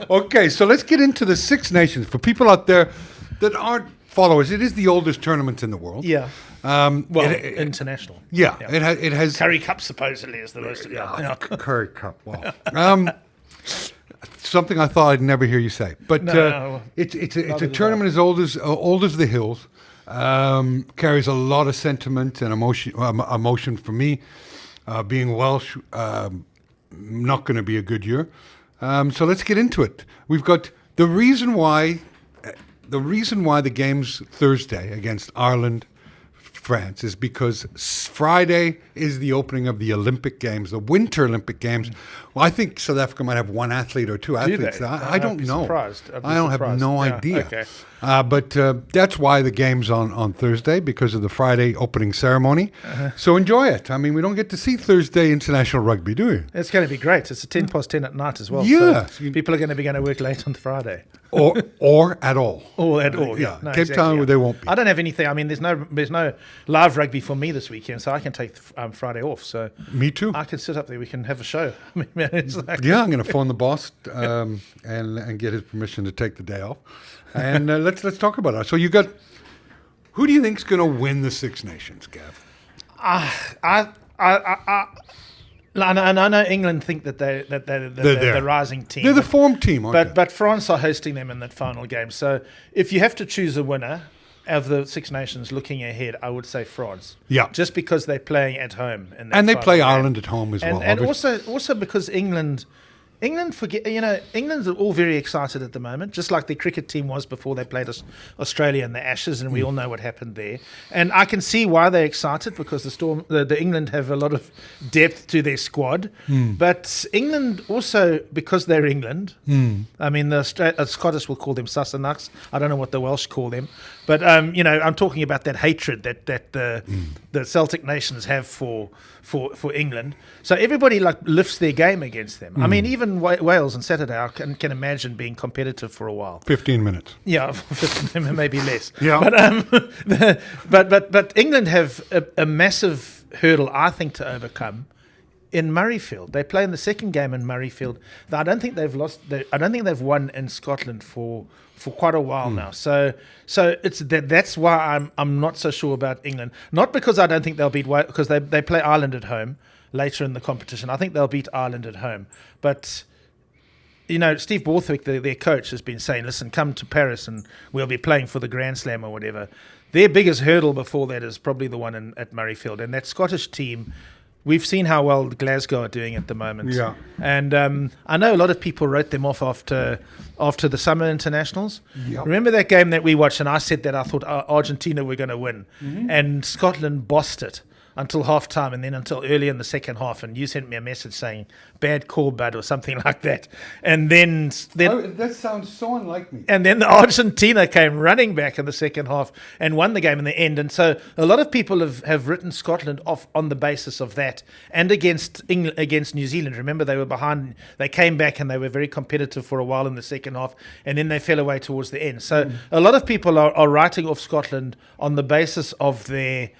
Okay, so let's get into the Six Nations. For people out there that aren't followers, it is the oldest tournament in the world. Yeah. International. Yeah. It has Curry Cup supposedly is the most. Yeah. Curry Cup. Wow. Something I thought I'd never hear you say, but No. it's a tournament as old as the hills. Carries a lot of sentiment and emotion for me. Being Welsh, not going to be a good year. So let's get into it. We've got the reason why the game's Thursday against Ireland, France, is because Friday is the opening of the Olympic Games, the Winter Olympic Games. Well, I think South Africa might have one athlete or two athletes. I don't know. I don't have no idea. Okay. But that's why the game's on Thursday, because of the Friday opening ceremony. So enjoy it. I mean, we don't get to see Thursday international rugby, do we? It's going to be great. It's a 10 past 10 at night as well. Yeah. So people are going to work late on Friday. Or at all. Or at all, yeah. No, Cape Town, they won't be. I don't have anything. I mean, there's no live rugby for me this weekend, so I can take Friday off. So me too. I can sit up there. We can have a show. I mean, it's like I'm going to phone the boss and get his permission to take the day off. And let's talk about it. So who do you think's going to win the Six Nations, Gav? And I know England think that they're the rising team. They're the form team, aren't they? But France are hosting them in that final game. So if you have to choose a winner of the Six Nations looking ahead, I would say France. Yeah. Just because they're playing at home. And they play Ireland at home as well. And also because England's all very excited at the moment, just like the cricket team was before they played Australia in the Ashes, and we all know what happened there. And I can see why they're excited, because the England have a lot of depth to their squad. But England also, because they're England, I mean, the Scottish will call them Sassenachs. I don't know what the Welsh call them. But, I'm talking about that hatred that the Celtic nations have for England. So everybody lifts their game against them. I mean, even Wales on Saturday, I can imagine being competitive for a while. 15 minutes. Yeah, maybe less. Yeah. But England have a massive hurdle, I think, to overcome in Murrayfield. They play in the second game in Murrayfield. I don't think they've lost. I don't think they've won in Scotland for quite a while now. So it's that's why I'm not so sure about England. Not because I don't think they'll beat Wales, because they play Ireland at home later in the competition. I think they'll beat Ireland at home. But Steve Borthwick, their coach, has been saying, listen, come to Paris and we'll be playing for the Grand Slam or whatever. Their biggest hurdle before that is probably the one at Murrayfield. And that Scottish team, we've seen how well Glasgow are doing at the moment. Yeah. And I know a lot of people wrote them off after the summer internationals. Yep. Remember that game that we watched, and I said that I thought Argentina were going to win. And Scotland bossed it until half-time, and then until early in the second half, and you sent me a message saying, bad call, bud, or something like that. And then that sounds so unlike me. And then the Argentina came running back in the second half and won the game in the end. And so a lot of people have written Scotland off on the basis of that, and against New Zealand. Remember, they were behind. They came back and they were very competitive for a while in the second half, and then they fell away towards the end. So a lot of people are writing off Scotland on the basis of their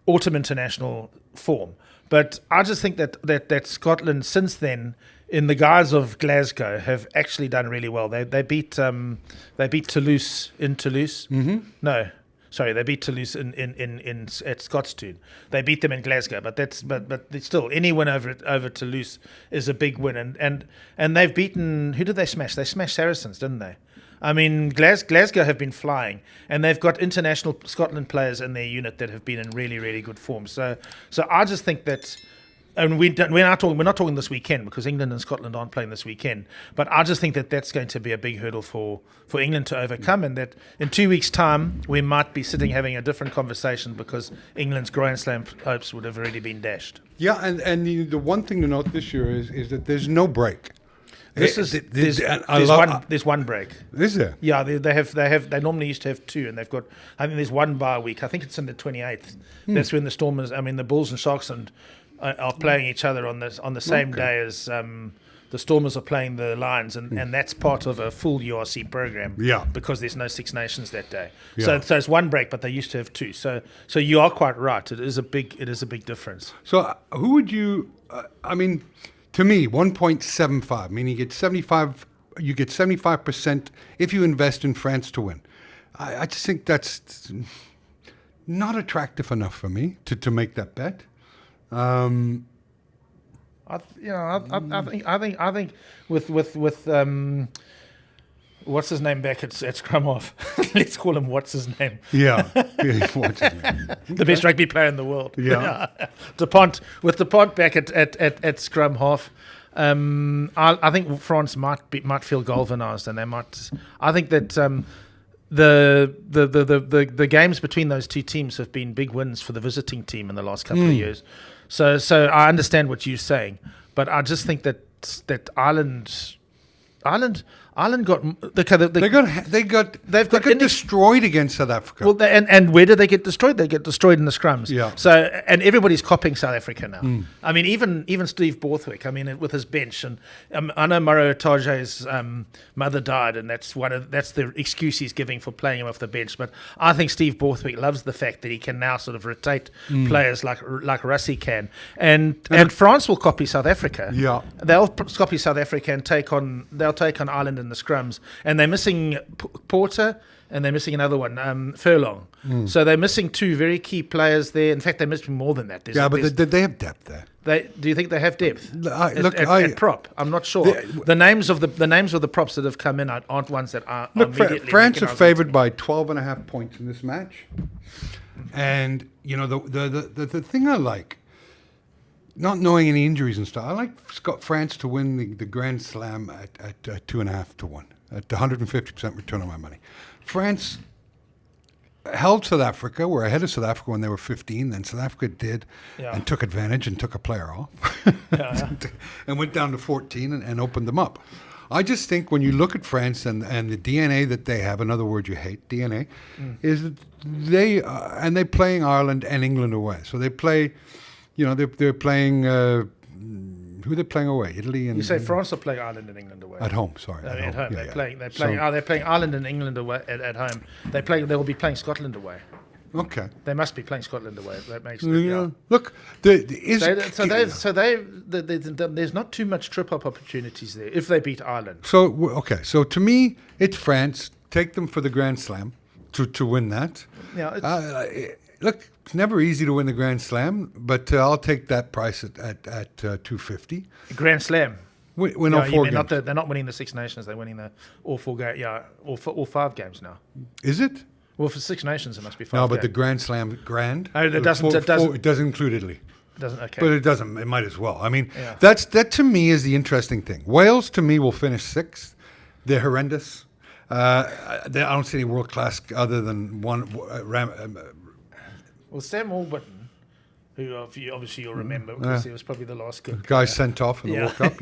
autumn international form. But I just think that Scotland since then, in the guise of Glasgow, have actually done really well. They beat Toulouse in Toulouse. No, sorry, they beat Toulouse in at Scotstoun. They beat them in Glasgow, but still, any win over Toulouse is a big win. And they've beaten, who did they smash? They smashed Saracens, didn't they? I mean, Glasgow have been flying, and they've got international Scotland players in their unit that have been in really, really good form. So I just think that, and we're not talking this weekend, because England and Scotland aren't playing this weekend. But I just think that that's going to be a big hurdle for England to overcome, and that in 2 weeks' time we might be sitting having a different conversation, because England's Grand Slam hopes would have already been dashed. Yeah, and the one thing to note this year is that there's no break. There's one break. Is there? Yeah, they normally used to have two, and they've got, I think there's one bye week. I think it's in the 28th. That's when the Bulls and Sharks are playing each other on the same day as the Stormers are playing the Lions, and that's part of a full URC program. Yeah. Because there's no Six Nations that day. Yeah. So it's one break, but they used to have two. So you are quite right. It is a big difference. So who would you? To me, 1.75, meaning you get 75 you get 75% if you invest in France to win. I just think that's not attractive enough for me to make that bet. I think with what's his name back at scrum half? Let's call him what's his name. Yeah. What's his name? The best rugby player in the world. Yeah. DuPont back at scrum half. I think France might feel galvanised, and they might. I think that the games between those two teams have been big wins for the visiting team in the last couple of years. So I understand what you're saying, but I just think that Ireland got They got destroyed against South Africa. well, and where did they get destroyed? They get destroyed in the scrums. Yeah. So and everybody's copying South Africa now. I mean, even Steve Borthwick. I mean, with his bench, and I know Maro Taje's mother died, and that's the excuse he's giving for playing him off the bench. But I think Steve Borthwick loves the fact that he can now sort of rotate players like Rassie can, and France will copy South Africa. Yeah. They'll copy South Africa and they'll take on Ireland in the scrums, and they're missing Porter, and they're missing another one, Furlong. So they're missing two very key players there. In fact, they're missing more than that. But they have depth there. Do you think they have depth? At prop, I'm not sure. The names of the props that have come in aren't ones that are immediately. France are favoured by 12.5 points in this match, and the thing I like, not knowing any injuries and stuff, I like France to win the Grand Slam at 2.5 to 1, at 150% return on my money. France held South Africa, were ahead of South Africa when they were 15, then South Africa did and took advantage and took a player off and went down to 14 and opened them up. I just think when you look at France and the DNA that they have, another word you hate, DNA, is that they're playing Ireland and England away. So they play... they're playing. Who are they playing away? Italy and. You say France are playing Ireland and England away at home. Sorry, at home. Yeah, they're playing. They're playing Ireland and England away at home. They will be playing Scotland away. Okay. They must be playing Scotland away. That makes sense. Yeah. Look, there's not too much trip up opportunities there if they beat Ireland. So to me, it's France. Take them for the Grand Slam to win that. Yeah. Look, it's never easy to win the Grand Slam, but I'll take that price at 250. Grand Slam. Win all four games. They're not winning the Six Nations. They're winning all 4 games. Yeah, all 5 games now. Is it? Well, for Six Nations, it must be 5. No, but the Grand Slam, Oh, it doesn't. It doesn't include Italy. It doesn't. Okay. But it doesn't. It might as well. I mean, that to me is the interesting thing. Wales to me will finish 6th. They're horrendous. I don't see any world class other than one. Well, Sam Warburton, who obviously you'll remember because he was probably the last good guy sent off in the World Cup,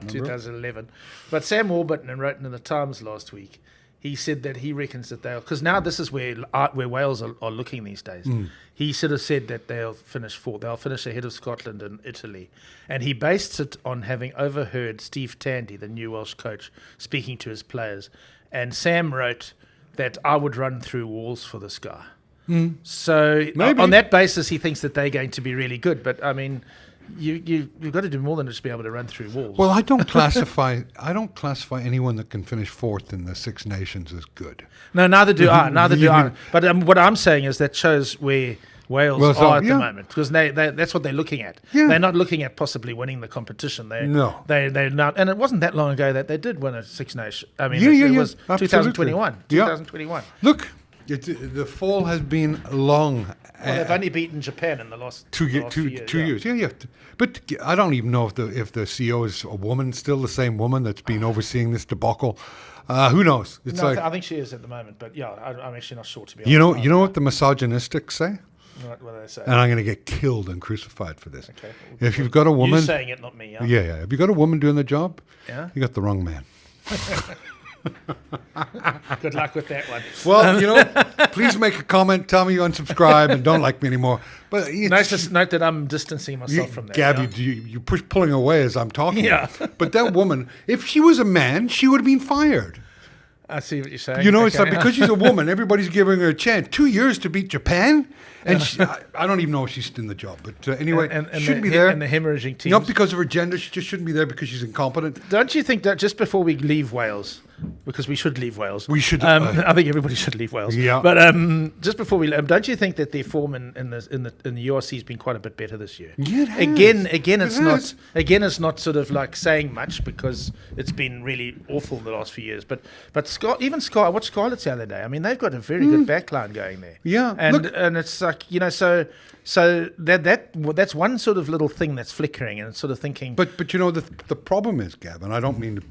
2011. But Sam Warburton wrote in the Times last week, he said that he reckons that because now this is where Wales are looking these days. He sort of said that they'll finish 4th. They'll finish ahead of Scotland and Italy. And he based it on having overheard Steve Tandy, the new Welsh coach, speaking to his players. And Sam wrote that I would run through walls for this guy. So on that basis, he thinks that they're going to be really good. But I mean, you've got to do more than just be able to run through walls. Well, I don't classify anyone that can finish 4th in the Six Nations as good. No, neither do I. But what I'm saying is that shows where Wales are at the moment, because that's what they're looking at. Yeah. They're not looking at possibly winning the competition. They're not, and it wasn't that long ago that they did win a Six Nations. I mean, it was 2021. 2021. Look. The fall has been long. Well, they've only beaten Japan in the last 2 years. Yeah. But I don't even know if the CEO is a woman, still the same woman that's been overseeing this debacle. Who knows? I think she is at the moment. But yeah, I'm actually not sure, to be honest. You know what the misogynistic say? What do they say? And I'm going to get killed and crucified for this. Okay. If you've got a woman, you're saying it, not me. Yeah. If you've got a woman doing the job, you got the wrong man. Good luck with that one. Well, please make a comment. Tell me you unsubscribe and don't like me anymore. But note that I'm distancing myself from that. Gabby, you're pulling away as I'm talking. Yeah. But that woman, if she was a man, she would have been fired. I see what you're saying. It's like because she's a woman, everybody's giving her a chance. 2 years to beat Japan, And I don't even know if she's in the job. But anyway, and shouldn't be there. And the hemorrhaging teams. Not because of her gender. She just shouldn't be there because she's incompetent. Don't you think that just before we leave Wales, because we should leave Wales. We should. I think everybody should leave Wales. Yeah. But just before we, don't you think that their form in the URC has been quite a bit better this year? Yeah, it has. Again, It has. it's not sort of like saying much because it's been really awful the last few years. But I watched Scarlets the other day. I mean, they've got a very good backline going there. Yeah. And it's like so that's one sort of little thing that's flickering and it's sort of thinking. But the problem is, Gavin, I don't mean to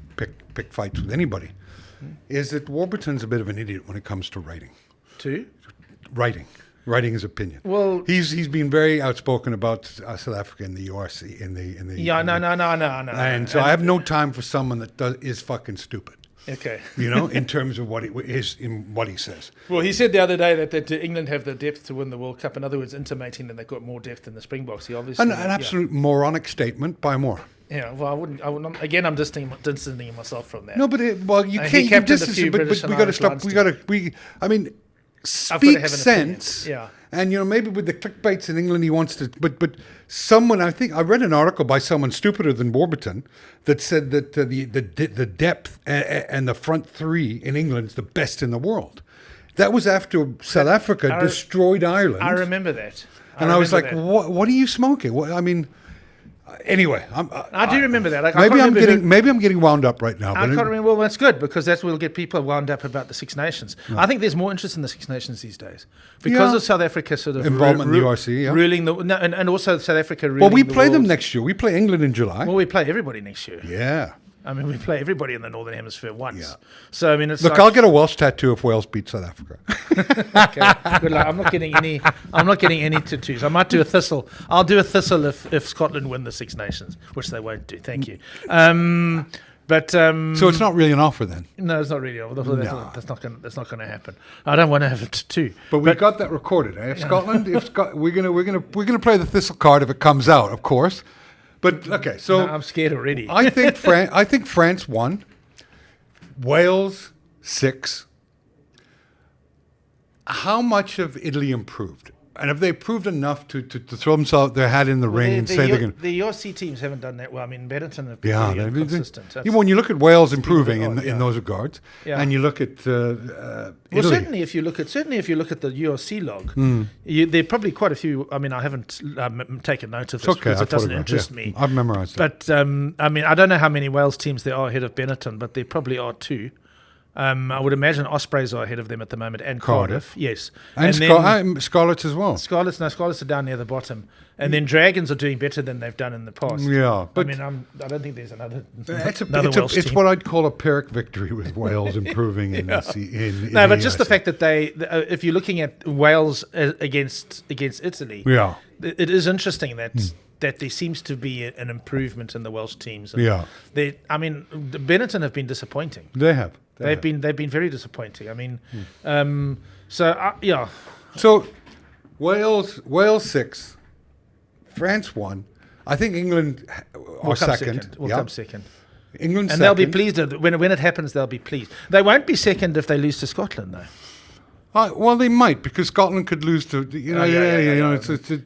pick fights with anybody, is that Warburton's a bit of an idiot when it comes to writing. Writing his opinion. Well, he's been very outspoken about South Africa in the URC in the. No. And so I have no time for someone that is fucking stupid. Okay. In terms of what he says. Well, he said the other day that England have the depth to win the World Cup. In other words, intimating that they've got more depth than the Springboks. He obviously An absolute moronic statement by Moore. Yeah, well, I wouldn't. Again, I'm distancing myself from that. No, but you He can't. captained a But few we British got and to Irish stop. lines We team. got to. I mean, I've got to speak have an sense. opinion. Yeah. And maybe with the clickbaits in England, he wants to. But someone, I think I read an article by someone stupider than Warburton that said that the depth and the front three in England is the best in the world. That was after South Africa destroyed Ireland. I remember that. I was like, "What are you smoking?" What, I mean. Anyway, I do remember that. Maybe I'm getting wound up right now. I can't remember. Well, that's good because that's will get people wound up about the Six Nations. I think there's more interest in the Six Nations these days because of South Africa sort of involvement in the URC, ruling and also South Africa ruling. Well, we the play them world. next year. We play England in July. Well, we play everybody next year. Yeah. I mean, we play everybody in the Northern Hemisphere once. Yeah. So I mean, it's Look, I'll get a Welsh tattoo if Wales beats South Africa. okay. Good luck. I'm not getting any tattoos. I might do a thistle. I'll do a thistle if Scotland win the Six Nations, which they won't do. Thank you. So it's not really an offer then. No, it's not really. That's not going to happen. I don't want to have a tattoo. But we got that recorded. Eh? If Scotland, we're gonna play the thistle card if it comes out, of course. But okay, so I'm scared already. I think France won. Wales 6. How much have Italy improved? And have they improved enough to throw themselves their hat in the ring and say they're going to... The URC teams haven't done that well. I mean, Benetton have been pretty consistent. When you look at Wales improving odd, in those regards, Yeah. and you look at Well, Italy. certainly if you look at the URC log, there are probably quite a few. I mean, I haven't taken note of this because it doesn't interest me. I've memorized it. But I mean, I don't know how many Wales teams there are ahead of Benetton, but there probably are 2. I would imagine Ospreys are ahead of them at the moment, and Cardiff, yes, and then Scarlets as well. Scarlets are down near the bottom, and then Dragons are doing better than they've done in the past. Yeah, but I mean, I don't think there's another Welsh team. It's what I'd call a Pyrrhic victory with Wales improving in the No, but just the fact that if you're looking at Wales against Italy, it is interesting that there seems to be an improvement in the Welsh teams. And I mean, Benetton have been disappointing. They have. They've been very disappointing. I mean, So Wales 6, France 1. I think England are second. Will come second. England and second. they'll be pleased when it happens. They'll be pleased. They won't be second if they lose to Scotland, though. Well, they might because Scotland could lose to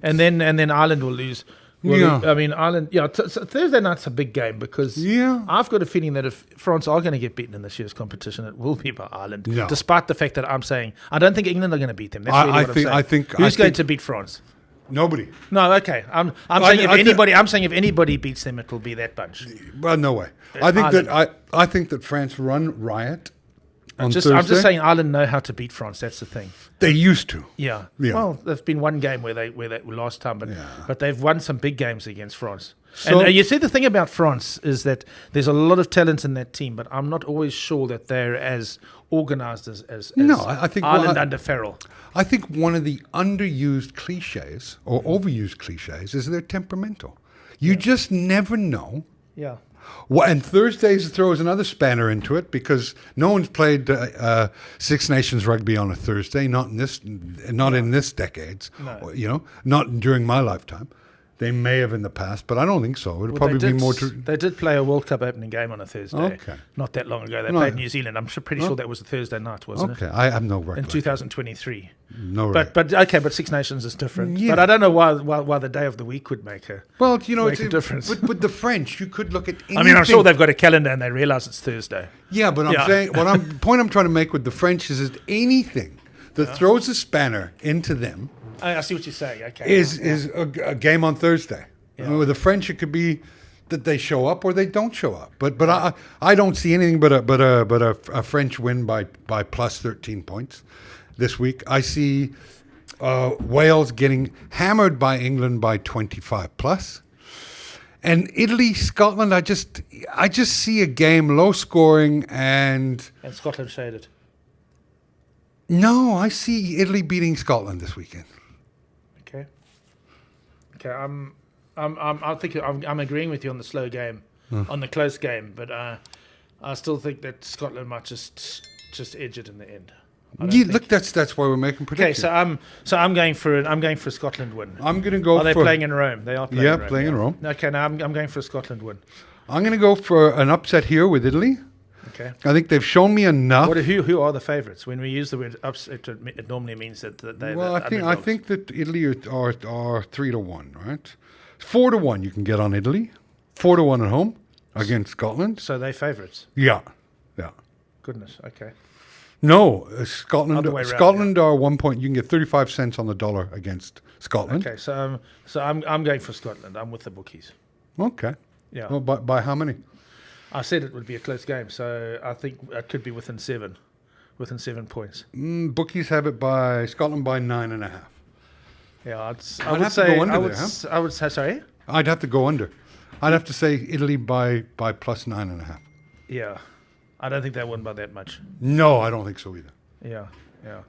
and then Ireland will lose. Well, I mean, Ireland. Yeah, so Thursday night's a big game because I've got a feeling that if France are going to get beaten in this year's competition, it will be by Ireland. Yeah. Despite the fact that I'm saying I don't think England are going to beat them. That's really what I'm saying. Who's going to beat France? Nobody. No, okay. I'm saying if anybody beats them, it will be that bunch. Well, no way. I think that France run riot. I'm just saying Ireland know how to beat France. That's the thing. They used to. Yeah. Well, there's been one game where they last time, but they've won some big games against France. So, and you see, the thing about France is that there's a lot of talent in that team, but I'm not always sure that they're as organised as I think Ireland under Farrell. I think one of the underused cliches or overused cliches is they're temperamental. You just never know. Yeah. Well, and Thursdays throws another spanner into it because no one's played Six Nations rugby on a Thursday, not in this decades. No. Not during my lifetime. They may have in the past, but I don't think so. It'll Well, probably they be did, more. they did play a World Cup opening game on a Thursday. Okay. Not that long ago. They No. played New Zealand. I'm pretty sure that was a Thursday night, wasn't Okay, it? I have no In recollection. 2023. No, But okay, but Six Nations is different. Yeah. But I don't know why the day of the week would make a. well, you know, make it's a difference. With the French, you could look at. Anything. I mean, I'm sure they've got a calendar and they realize it's Thursday. Yeah, but I'm Yeah. saying point I'm trying to make with the French is that anything that throws a spanner into them I see what you're saying. Okay. is a game on Thursday. Yeah. With the French, it could be that they show up or they don't show up. But I don't see anything but a French win by plus 13 points this week. I see Wales getting hammered by England by 25 plus. And Italy, Scotland, I just see a game low scoring and Scotland shaded. no, I see Italy beating Scotland this weekend. Okay. Okay. I think I'm agreeing with you on the slow game, on the close game, but I still think that Scotland might just edge it in the end. I don't Yeah, think- look, that's why we're making Okay, predictions. so I'm going for a Scotland win. I'm going to go Are they for playing in Rome? They are playing Yeah, in Rome. playing in Rome. Okay, now I'm going for a Scotland win. I'm going to go for an upset here with Italy. Okay. I think they've shown me enough. Who are the favourites? When we use the word upset, it normally means that they. Well, the I underdogs. think that Italy are 3-1, right? 4-1 you can get on Italy. 4-1 at home against Scotland. So they favourites. Yeah. Goodness. Okay. No, Scotland. Other way round, Scotland are 1 point. You can get 35 cents on the dollar against Scotland. Okay. So I'm going for Scotland. I'm with the bookies. Okay. Yeah. Well, by how many? I said it would be a close game, so I think it could be within 7 points. Bookies have it by Scotland by 9.5. Yeah, I I'd would have to say go under I would there, huh? I would say sorry. I'd have to go under. I'd have to say Italy by plus 9.5. Yeah, I don't think they won by that much. No, I don't think so either. Yeah.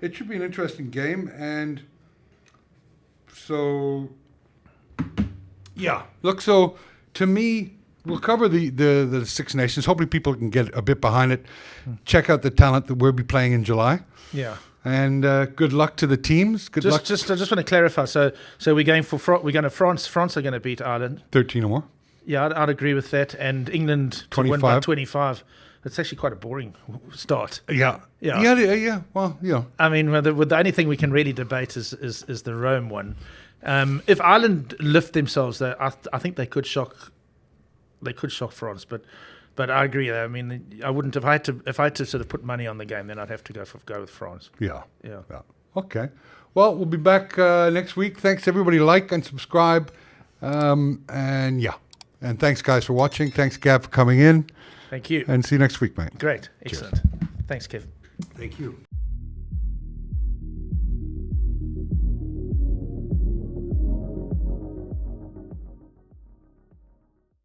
It should be an interesting game, and so yeah. Look, so to me, we'll cover the Six Nations. Hopefully, people can get a bit behind it. Check out the talent that we'll be playing in July, Yeah. and good luck to the teams. Good luck. I just want to clarify. So we're going for France. France are going to beat Ireland. 13 or more. Yeah, I'd agree with that. And England to win by 25. It's actually quite a boring start. Yeah. Yeah. Well, yeah. I mean, with the only thing we can really debate is the Rome one. If Ireland lift themselves, though, I think they could shock. They could shock France, but I agree. I mean, I wouldn't if I had to sort of put money on the game, then I'd have to go with France. Yeah. Yeah. Okay. Well, we'll be back next week. Thanks, everybody. Like and subscribe. And yeah. And thanks, guys, for watching. Thanks, Gav, for coming in. Thank you. And see you next week, mate. Great. Excellent. Thanks, Kev. Thank you.